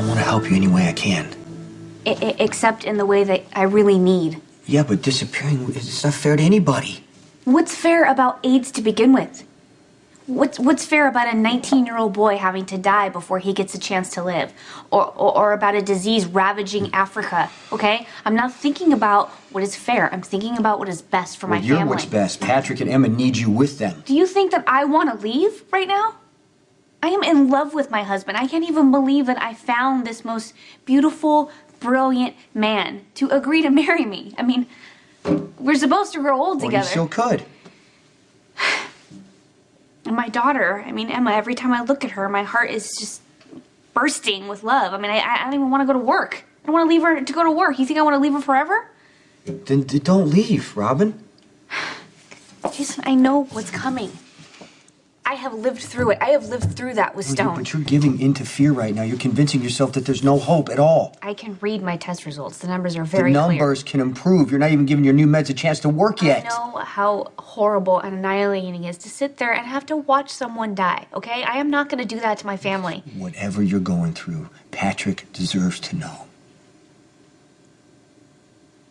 want to help you any way I can. Except in the way that I really need. Yeah, but disappearing, it's not fair to anybody. What's fair about AIDS to begin with? What's fair about a 19-year-old boy having to die before he gets a chance to live? Or about a disease ravaging Africa, okay? I'm not thinking about what is fair. I'm thinking about what is best for my family. You're what's best. Patrick and Emma need you with them. Do you think that I want to leave right now? I am in love with my husband. I can't even believe that I found this most beautiful, brilliant man to agree to marry me. I mean, we're supposed to grow old together. Well, you still could. And my daughter, I mean, Emma, every time I look at her, my heart is just bursting with love. I mean, I don't even want to go to work. I don't want to leave her to go to work. You think I want to leave her forever? Then don't leave, Robin. Jason, I know what's coming. I have lived through it. I have lived through that with Stone. But you're giving in to fear right now. You're convincing yourself that there's no hope at all. I can read my test results. The numbers are very clear. The numbers can improve. You're not even giving your new meds a chance to work yet. I know how horrible and annihilating it is to sit there and have to watch someone die, okay? I am not going to do that to my family. Whatever you're going through, Patrick deserves to know.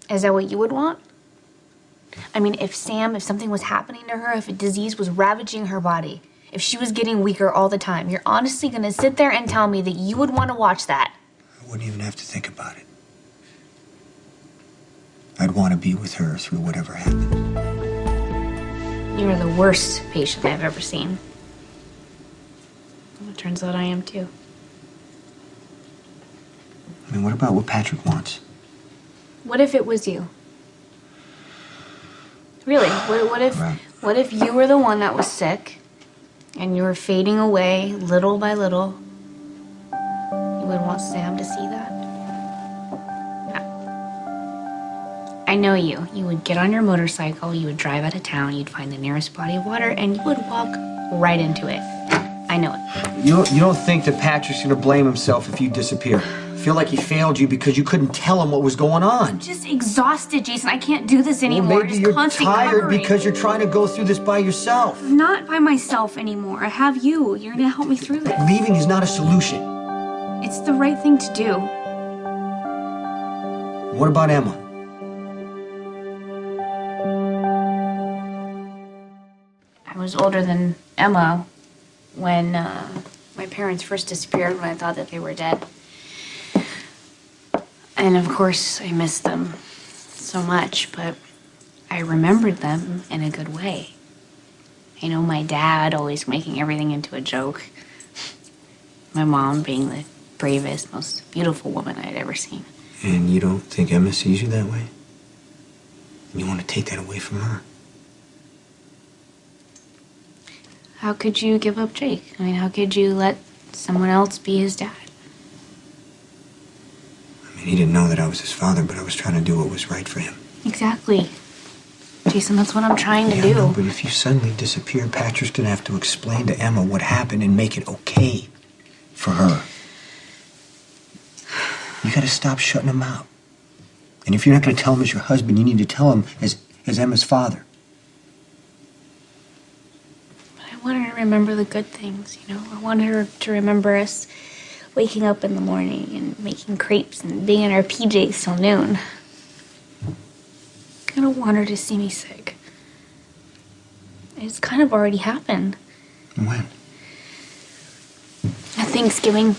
Is that what you would want? I mean, if something was happening to her, if a disease was ravaging her body, if she was getting weaker all the time, you're honestly gonna sit there and tell me that you would want to watch that? I wouldn't even have to think about it. I'd want to be with her through whatever happens. You are the worst patient I've ever seen. Well, it turns out I am too. I mean, what about what Patrick wants? What if it was you? Really, what if you were the one that was sick and you were fading away little by little? You would want Sam to see that? No. I know you. You would get on your motorcycle, you would drive out of town, you'd find the nearest body of water, and you would walk right into it. I know it. You don't think that Patrick's gonna blame himself if you disappear? Feel like he failed you because you couldn't tell him what was going on. I'm just exhausted, Jason. I can't do this anymore. Well, maybe you're tired because you're trying to go through this by yourself. I'm not by myself anymore. I have you. You're gonna help me through this. Leaving is not a solution. It's the right thing to do. What about Emma? I was older than Emma when my parents first disappeared, when I thought that they were dead. And of course, I missed them so much, but I remembered them in a good way. You know, my dad always making everything into a joke. My mom being the bravest, most beautiful woman I'd ever seen. And you don't think Emma sees you that way? And you want to take that away from her? How could you give up Jake? I mean, how could you let someone else be his dad? I mean, he didn't know that I was his father, but I was trying to do what was right for him. Exactly. Jason, that's what I'm trying to do. No, but if you suddenly disappear, Patrick's gonna have to explain to Emma what happened and make it okay for her. You gotta stop shutting him out. And if you're not gonna tell him as your husband, you need to tell him as Emma's father. But I want her to remember the good things, you know? I want her to remember us waking up in the morning and making crepes and being in our PJs till noon. I don't want her to see me sick. It's kind of already happened. When? At Thanksgiving.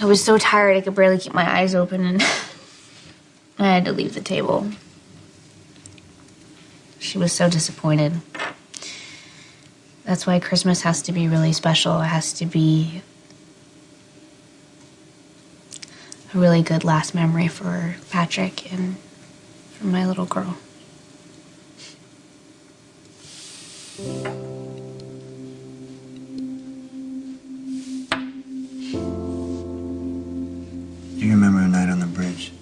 I was so tired I could barely keep my eyes open and I had to leave the table. She was so disappointed. That's why Christmas has to be really special. It has to be a really good last memory for Patrick and for my little girl. Do you remember a night on the bridge?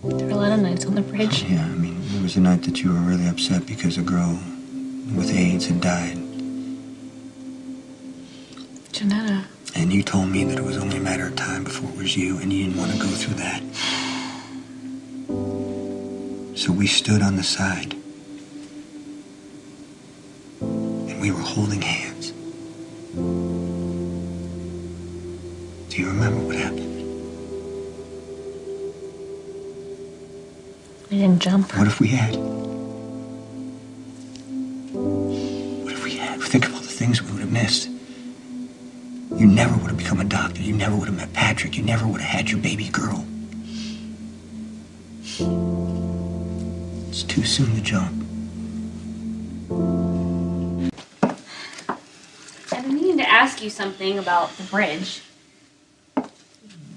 There were a lot of nights on the bridge. Yeah, I mean, it was the night that you were really upset because a girl with AIDS had died. Janetta. And you told me that it was only a matter of time before it was you, and you didn't want to go through that. So we stood on the side. And we were holding hands. Do you remember what happened? I didn't jump. What if we had? What if we had? Think of all the things we would have missed. You never would have become a doctor. You never would have met Patrick. You never would have had your baby girl. It's too soon to jump. I've been meaning to ask you something about the bridge.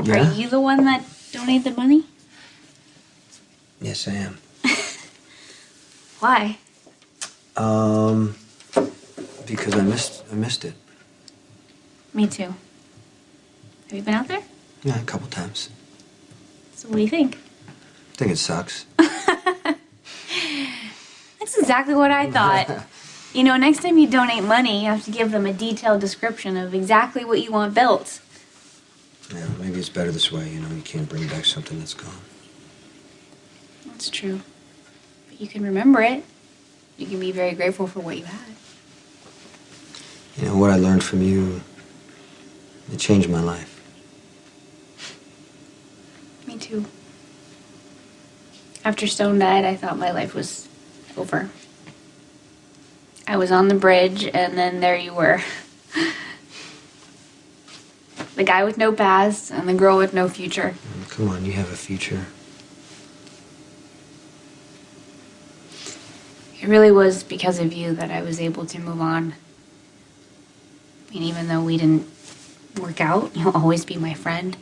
Yeah? Are you the one that donated the money? Yes, I am. Why? Because I missed it. Me too. Have you been out there? Yeah, a couple times. So what do you think? I think it sucks. That's exactly what I thought. You know, next time you donate money, you have to give them a detailed description of exactly what you want built. Yeah, maybe it's better this way. You know, you can't bring back something that's gone. That's true. But you can remember it. You can be very grateful for what you had. You know, what I learned from you, it changed my life. Me too. After Stone died, I thought my life was over. I was on the bridge, and then there you were. The guy with no past, and the girl with no future. Come on, you have a future. It really was because of you that I was able to move on. I mean, even though we didn't work out, you'll always be my friend.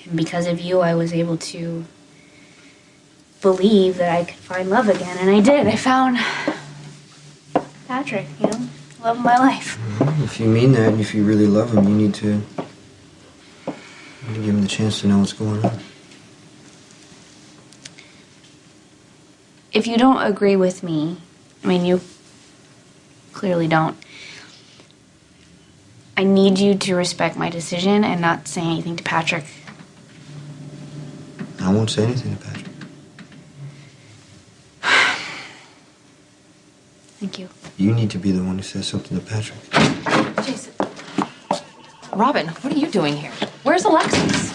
And because of you, I was able to believe that I could find love again, and I did. I found Patrick, you know, love of my life. Well, if you mean that, and if you really love him, you need to give him the chance to know what's going on. If you don't agree with me, I mean, you clearly don't, I need you to respect my decision and not say anything to Patrick. I won't say anything to Patrick. Thank you. You need to be the one who says something to Patrick. Jason. Robin, what are you doing here? Where's Alexis?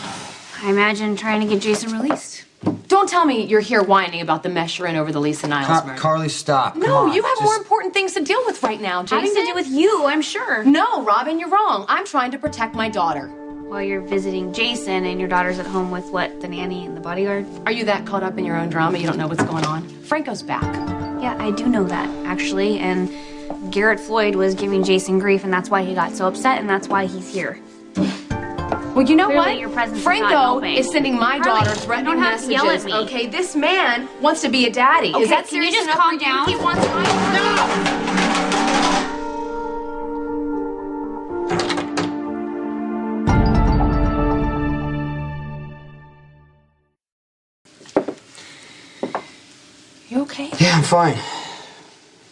I imagine trying to get Jason released. Don't tell me you're here whining about the mess you're in over the Lisa Niles murder. Carly, stop. No, Come on, you have just- more important things to deal with right now, Jason. Having to do with you, I'm sure. No, Robin, you're wrong. I'm trying to protect my daughter. While you're visiting Jason and your daughter's at home with, what, the nanny and the bodyguard? Are you that caught up in your own drama you don't know what's going on? Franco's back. Yeah, I do know that, actually, and Garrett Floyd was giving Jason grief, and that's why he got so upset, and that's why he's here. Well, you know Clearly what? your presence is not Franco helping. is sending my Carly, daughter you threatening don't have to yell at messages. me. Okay, this man wants to be a daddy. Okay, Is that can you serious just enough calm for you? down? He wants my daughter. You okay? Yeah, I'm fine.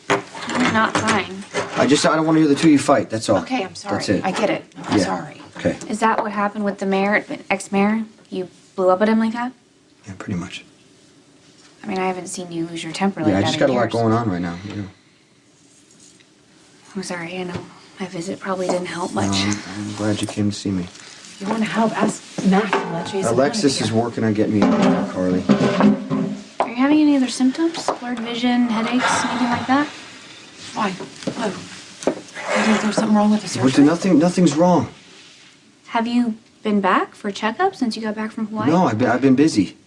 I'm not fine. I don't want to hear the two of you fight. That's all. Okay, I'm sorry. That's it. I get it. I'm Yeah. sorry. Okay. Is that what happened with the mayor, ex-mayor? You blew up at him like that? Yeah, pretty much. I mean, I haven't seen you lose your temper like Yeah, I that just in got a lot years. going on right now. You know. I'm sorry, I know. My visit probably didn't help much. I'm glad you came to see me. If you want to help, ask Matt to let Jason Alexis is working on getting me out of here, Carly. Are you having any other symptoms? Blurred vision, headaches, anything like that? Why? What? Is there something wrong with the surgery? Nothing's wrong. Have you been back for checkup since you got back from Hawaii? No, I've been busy.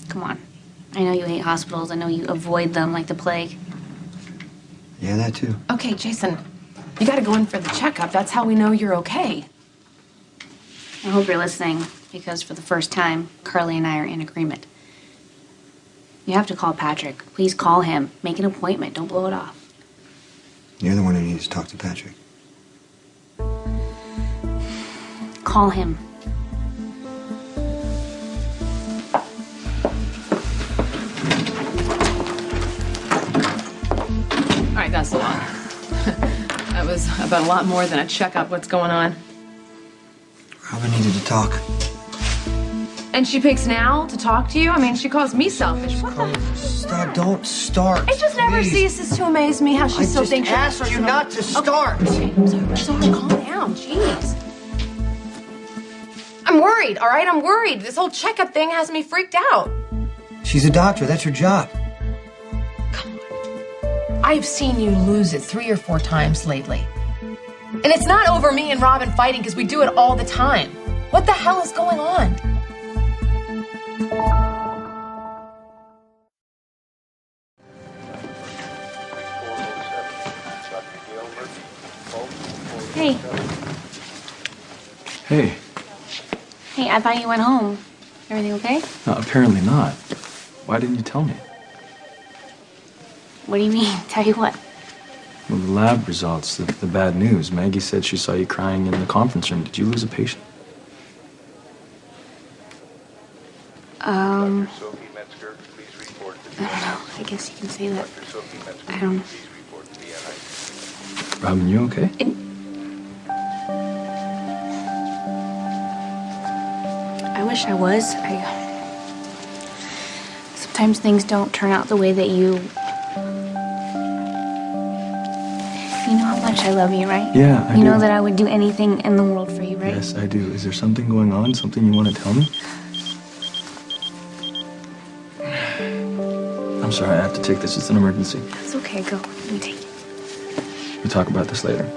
Come on. I know you hate hospitals. I know you avoid them like the plague. Yeah, that too. Okay, Jason, you got to go in for the checkup. That's how we know you're okay. I hope you're listening, because for the first time, Carly and I are in agreement. You have to call Patrick. Please call him. Make an appointment. Don't blow it off. You're the one who needs to talk to Patrick. Call him. All right, that's a lot. That was about a lot more than a checkup. What's going on? Robin needed to talk. And she picks now to talk to you? I mean, she calls me selfish. What the? Stop, don't start. It just never please. ceases to amaze me how she still thinks I just asked you not to start. Okay, I'm sorry, calm down, jeez. I'm worried, all right? I'm worried. This whole checkup thing has me freaked out. She's a doctor. That's her job. I've seen you lose it 3 or 4 times lately. And it's not over me and Robin fighting because we do it all the time. What the hell is going on? Hey. Hey, Hey, I thought you went home. Everything okay? apparently not. Why didn't you tell me? What do you mean? Tell you what? Well, the lab results, the bad news. Maggie said she saw you crying in the conference room. Did you lose a patient? I don't know. I guess you can say that. I don't know. Robin, you okay? I wish I was. Sometimes things don't turn out the way that you know how much I love you, right? Yeah, I You know do. that I would do anything in the world for you, right? Yes, I do. Is there something going on? Something you want to tell me? I'm sorry, I have to take this. It's an emergency. It's okay. Go. Let me take it. We'll talk about this later.